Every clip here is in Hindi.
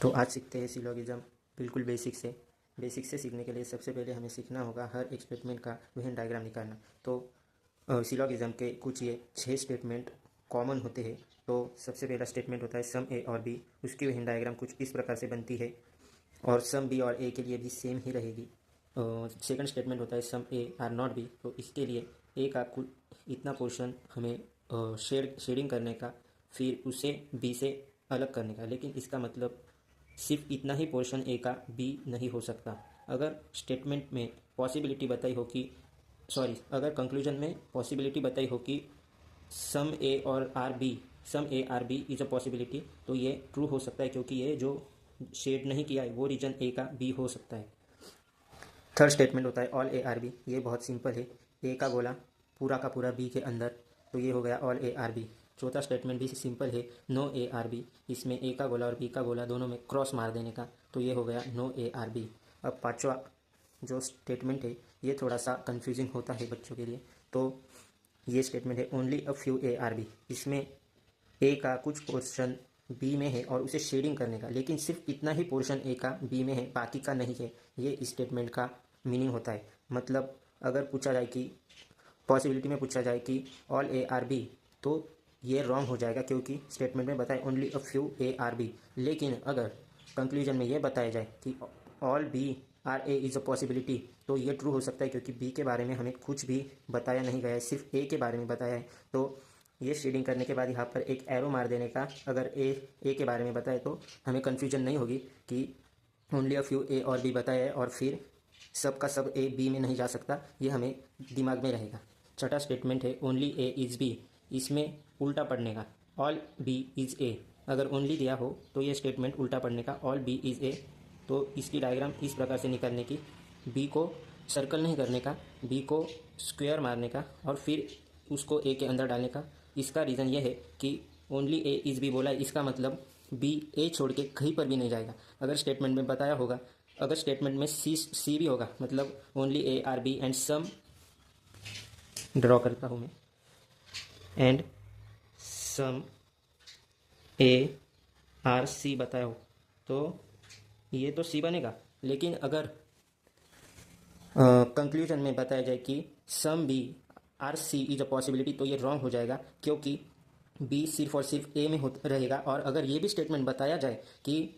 तो आज सीखते हैं सिलोगिज्म बिल्कुल बेसिक से सीखने के लिए सबसे पहले हमें सीखना होगा हर एक स्टेटमेंट का वेन डायग्राम निकालना। तो सिलोगिज्म के कुछ ये 6 स्टेटमेंट कॉमन होते हैं। तो सबसे पहला स्टेटमेंट होता है सम ए और बी। उसकी वेन डायग्राम कुछ इस प्रकार से बनती है और सम बी और ए के लिए भी सेम ही रहेगी। सेकंड स्टेटमेंट होता है सम ए आर नॉट बी। तो इसके लिए ए का कुल इतना पोर्शन हमें शेडिंग करने का, फिर उसे बी से अलग करने का। लेकिन इसका मतलब सिर्फ इतना ही पोर्शन ए का बी नहीं हो सकता। अगर स्टेटमेंट में पॉसिबिलिटी बताई हो कि अगर कंक्लूजन में पॉसिबिलिटी बताई हो कि सम ए और are B some A are B is a possibility, तो ये ट्रू हो सकता है, क्योंकि ये जो शेड नहीं किया है वो रीजन ए का बी हो सकता है। थर्ड स्टेटमेंट होता है ऑल ए आर बी। ये बहुत सिंपल है, ए का गोला पूरा का पूरा बी के अंदर, तो ये हो गया ऑल ए आर बी। चौथा स्टेटमेंट भी सिंपल है, नो ए आर बी। इसमें ए का गोला और बी का गोला दोनों में क्रॉस मार देने का, तो ये हो गया नो ए आर बी। अब पांचवा जो स्टेटमेंट है ये थोड़ा सा कंफ्यूजिंग होता है बच्चों के लिए। तो ये स्टेटमेंट है only a few A are B. इसमें ए का कुछ पोर्शन बी में है और उसे शेडिंग करने का, लेकिन सिर्फ इतना ही पोर्शन ए का बी में है, बाकी का नहीं है। ये इस स्टेटमेंट का मीनिंग होता है। मतलब अगर पूछा जाए कि पॉसिबिलिटी में पूछा जाए कि ऑल ए आर बी, तो ये रॉन्ग हो जाएगा, क्योंकि स्टेटमेंट में बताए only a few A are B. लेकिन अगर कंक्लूजन में ये बताया जाए कि all B are A is a possibility, तो ये ट्रू हो सकता है, क्योंकि बी के बारे में हमें कुछ भी बताया नहीं गया है, सिर्फ ए के बारे में बताया है। तो ये शेडिंग करने के बाद यहाँ पर एक एरो मार देने का, अगर ए के बारे में बताए तो हमें कन्फ्यूजन नहीं होगी कि ओनली अ फ्यू ए और बी बताया है और फिर सब का सब ए बी में नहीं जा सकता, ये हमें दिमाग में रहेगा। छठा स्टेटमेंट है ओनली ए इज़ बी। इसमें उल्टा पढ़ने का, ऑल बी इज़ ए। अगर ओनली दिया हो तो ये स्टेटमेंट उल्टा पढ़ने का, ऑल बी इज़ ए। तो इसकी डायग्राम इस प्रकार से निकालने की, बी को सर्कल नहीं करने का, बी को स्क्वायर मारने का और फिर उसको ए के अंदर डालने का। इसका रीज़न ये है कि ओनली ए इज़ बी बोला है, इसका मतलब बी ए छोड़ के कहीं पर भी नहीं जाएगा। अगर स्टेटमेंट में बताया होगा, अगर स्टेटमेंट में सी भी होगा, मतलब only A are B and some, draw करता हूँ मैं, and some A R C बताया हो, तो ये तो सी बनेगा। लेकिन अगर कंक्लूजन में बताया जाए कि some B are C is a possibility, तो ये रॉन्ग हो जाएगा, क्योंकि बी सिर्फ और सिर्फ ए में रहेगा। और अगर ये भी स्टेटमेंट बताया जाए कि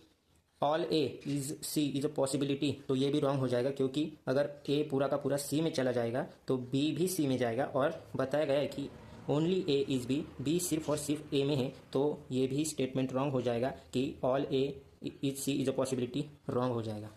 all A is C is a possibility, तो ये भी रॉन्ग हो जाएगा, क्योंकि अगर ए पूरा का पूरा सी में चला जाएगा तो बी भी सी में जाएगा। और बताया गया है कि only A is B, B सिर्फ और सिर्फ ए में है, तो ये भी स्टेटमेंट रॉन्ग हो जाएगा कि all A is C is a possibility wrong हो जाएगा।